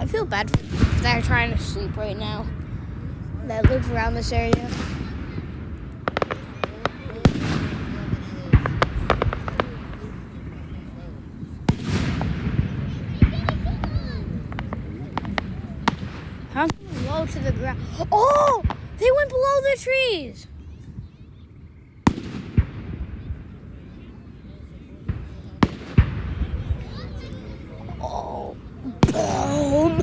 I feel bad for they're trying to sleep right now. That live around this area. How low to the ground? Oh, they went below the trees. Oh, boom!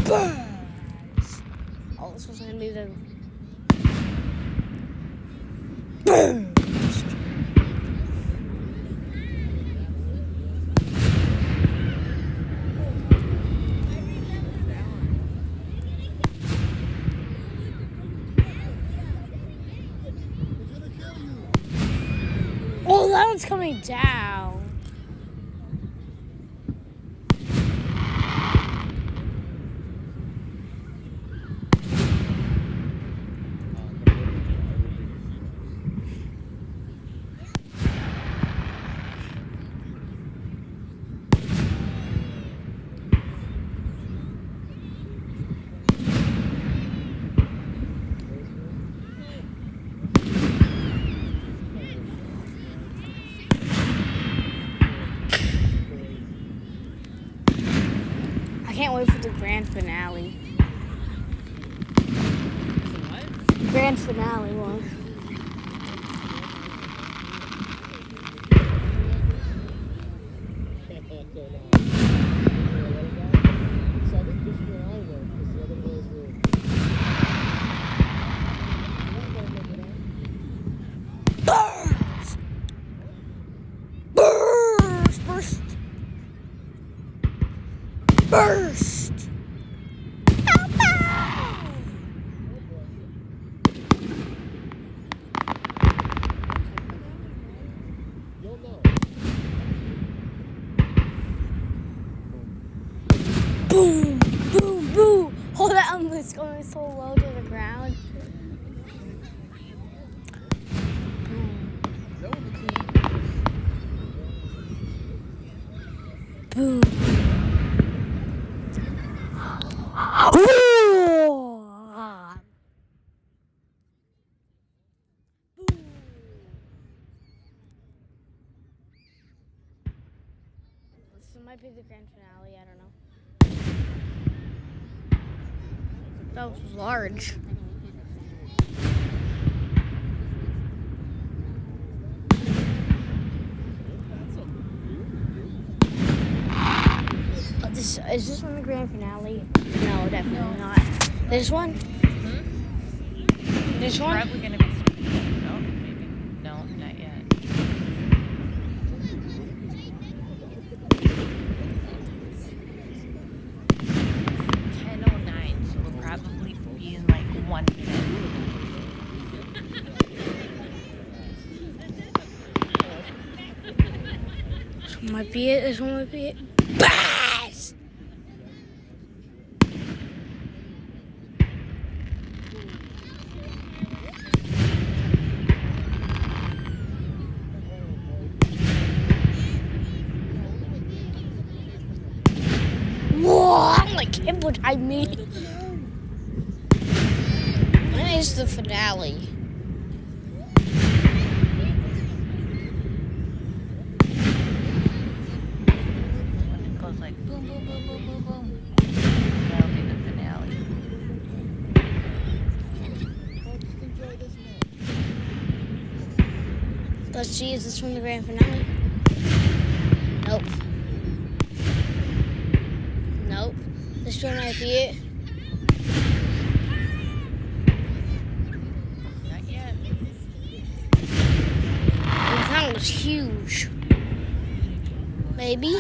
Boom! Oh, this was gonna be the burst. Oh, that one's coming down. I can't wait for the grand finale. What? Grand finale one. Burst! Burst! Burst! Burst! Bow, bow! Boom! Boom! Boom! Hold on, it's going so low to the ground. Boom! This might be the grand finale, I don't know. That was large. Is this one the grand finale? No, definitely not. This one? Hmm? This one? Probably gonna be. No, maybe. No, not yet. $10:09, so we'll probably be in like 1 minute. This one might be it. This one might be it. Bass! Whoa! I'm like him behind me. When is the finale? It goes like boom, boom, boom, boom, boom, boom. That'll be the finale. Let's see, is this one the grand finale? Nope. Nope. This one might be it. was huge. Maybe.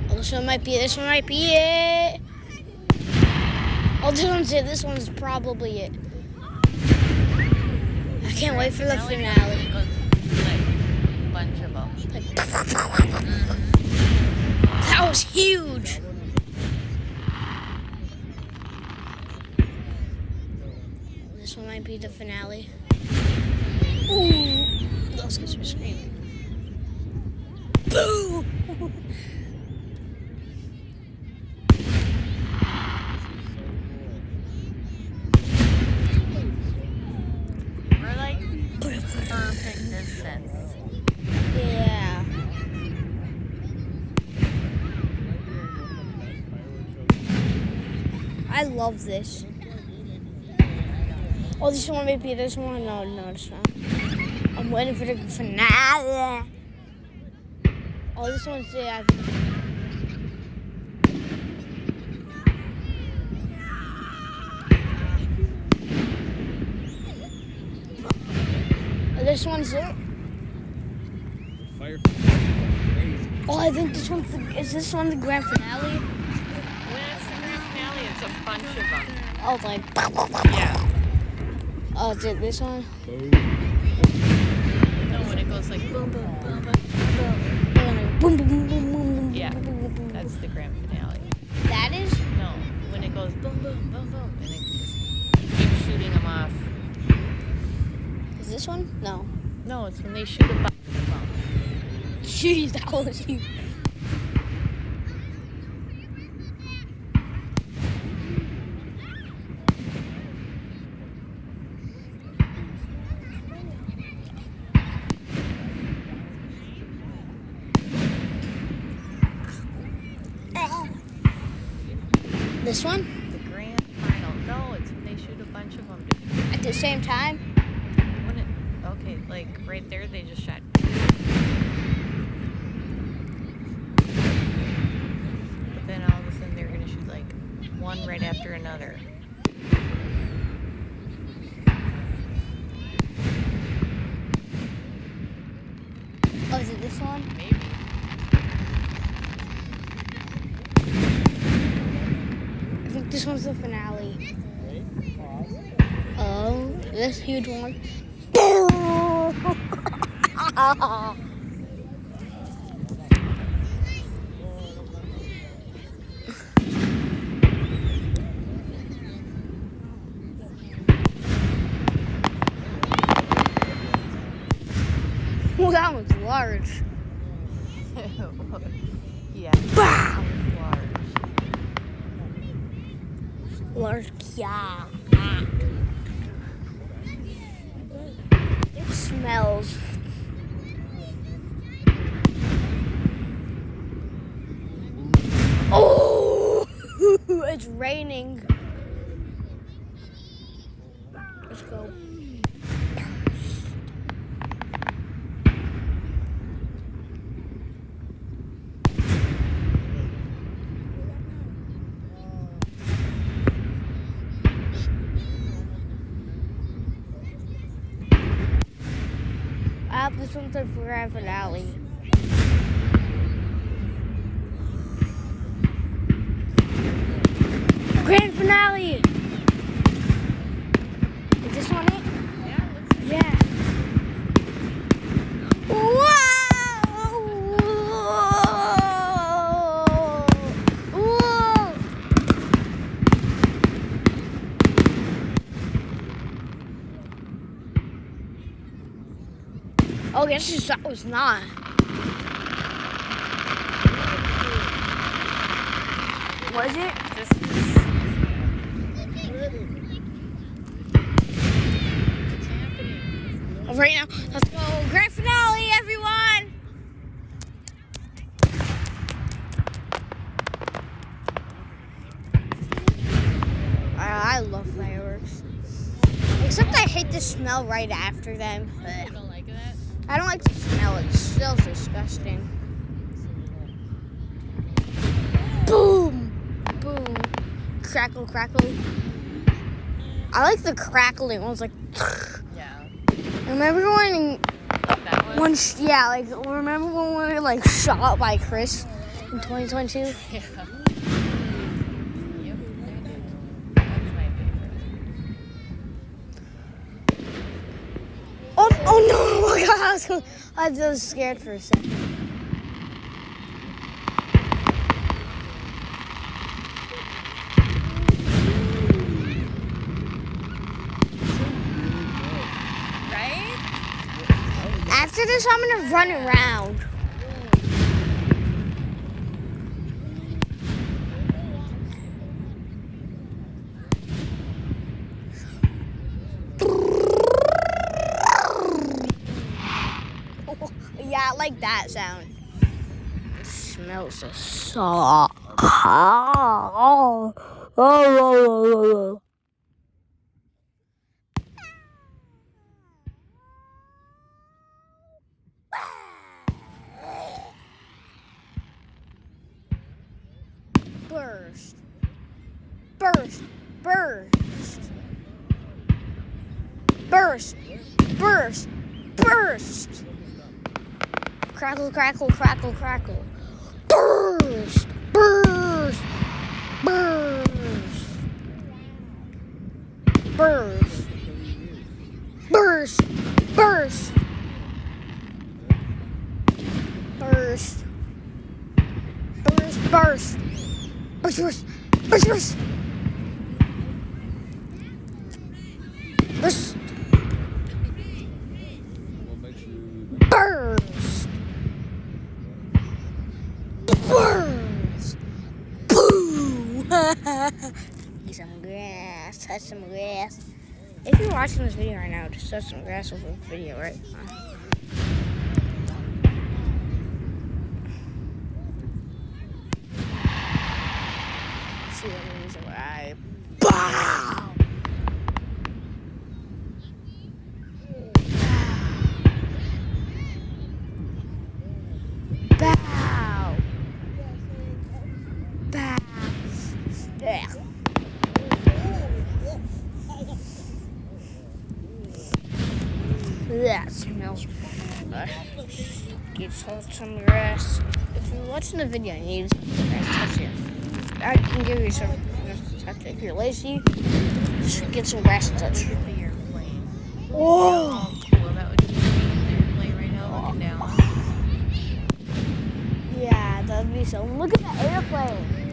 Oh, this one might be it. This one might be it. Oh, this one's it. This one's probably it. I can't wait for the finale. It goes like a bunch of them. That was huge. This one might be the finale. Ooh, those guys were screaming. Boo! We're like perfect distance. Yeah. I love this. Oh, this one might be this one. No, it's not. I'm waiting for the finale. Oh, this one's it. I think. Oh, this one's it. Oh, I think this one's is this one the grand finale? When it's the grand finale, it's a bunch of them. Oh, like. Yeah. Oh, is it this one? No, when it goes like boom, boom, boom, boom. Boom, boom, boom, boom, boom. Yeah, that's the grand finale. That is? No, when it goes boom, boom, boom, boom, and it just keeps shooting them off. Is this one? No. No, it's when they shoot a bomb. Jeez, that was huge. This one? The grand final. No, it's when they shoot a bunch of them. At the same time? When it, okay, like right there, they just shot. But then all of a sudden, they're gonna shoot like one right after another. Oh, is it this one? Maybe. I think this one's the finale. Oh, this huge one. Well, that one's large. Yeah. Wow. Large. Large, yeah. It smells. Oh, it's raining. Let's go. This one's the grand finale. Grand finale! Is this one it? Yeah. Whoa! Whoa! Oh, yes, that was not. Was it? This is. What's happening? Right now, let's go. Grand finale, everyone! I love fireworks. Except I hate the smell right after them. You don't like that? I don't like the smell. It smells disgusting. Boom! Boom. Crackle, crackle. I like the crackling ones, like. Yeah. Remember when? That one? Yeah, like remember when we were like shot by Chris in 2022? Yeah. Yep, I do. That's my favorite. Oh no! Oh my God! I was scared for a second. Right? After this, I'm gonna run around. Yeah, I like that sound. It smells so soft. Burst. Burst. Burst. Burst. Burst. Burst. Crackle, crackle, crackle, crackle. Burst. Burst. Burst. Burst. Burst. Burst. Burst. Burst. Burst. Burst. Burst. Burst. Burst. Burst. Burst. Burst. Boo. Eat some grass. Touch some grass. If you're watching this video right now, just touch some grass over the video, right? See what means right. Bow. Bow. Bow. Yeah. That smells bad. Get some grass. If you're watching the video and you need some grass, touch it. I can give you some grass to touch. If you're lazy, just get some grass to touch. Look at the airplane. Whoa! How cool that would be to be in the airplane right now looking down. Yeah, that'd be so. Look at that airplane.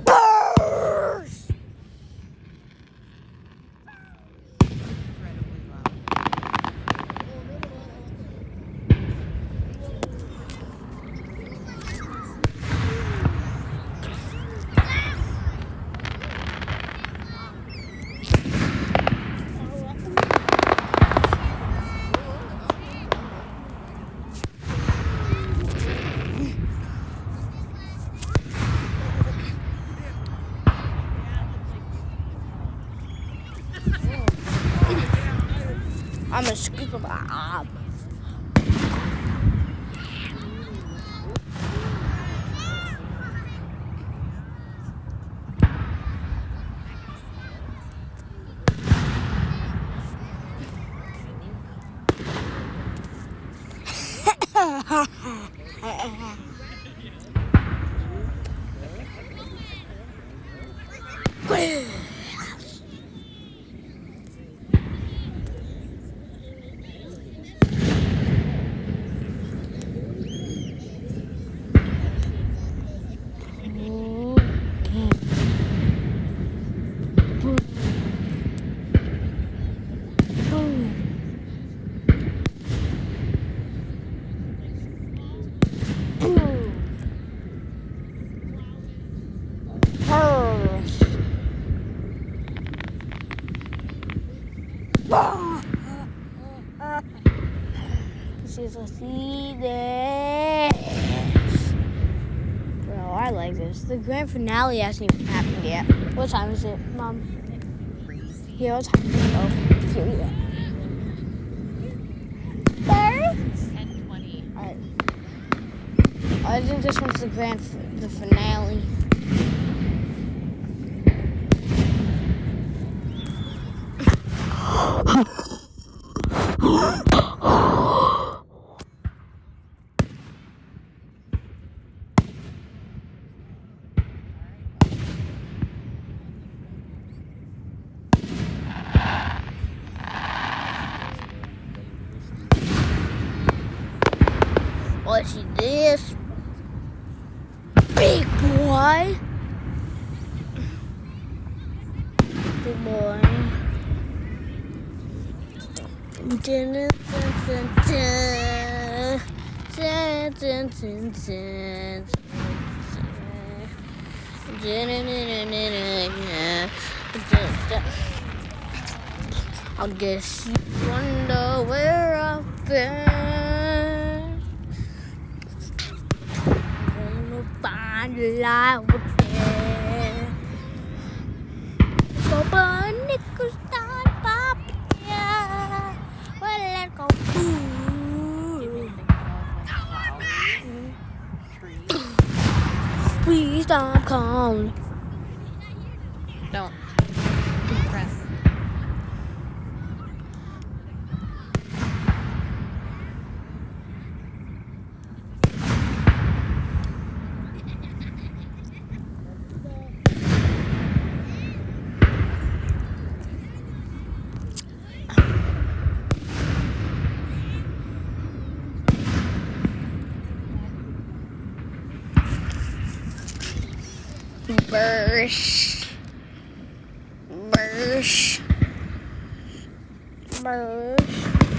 Burst! Incredibly loud. I'm a scoop of Bob. She's a see this. Bro, I like this. The grand finale hasn't even happened yet. What time is it, Mom? Crazy. Yeah, what time is it? Oh, here we go. There. 10:20. I think this one's the finale. Let's see this. Big boy. Big boy. Dun, dun, dun, dun, dun. Dun, dun, dun, dun. Dun, dun, dun, dun, dun, dun. I guess you wonder where I've been. I'm gonna find a light within. So burn nickels down, Papa. Yeah. Well, let go. Please stop calling. Don't. Press. Burst. Burst. Burst.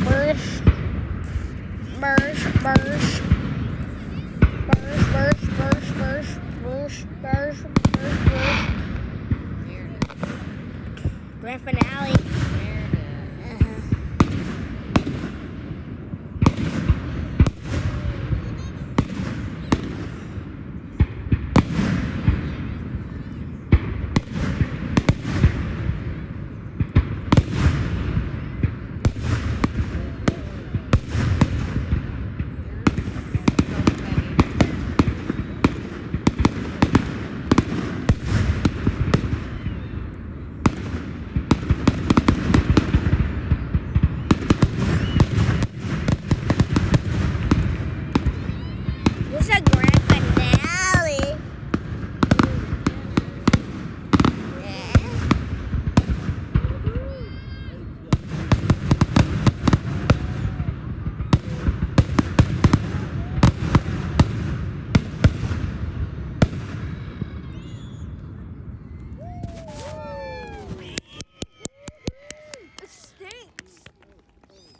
Burst. Burst. Burst. Burst. Burst. Burst. Burst. Burst. Burst. Burst. Burst. Grand finale.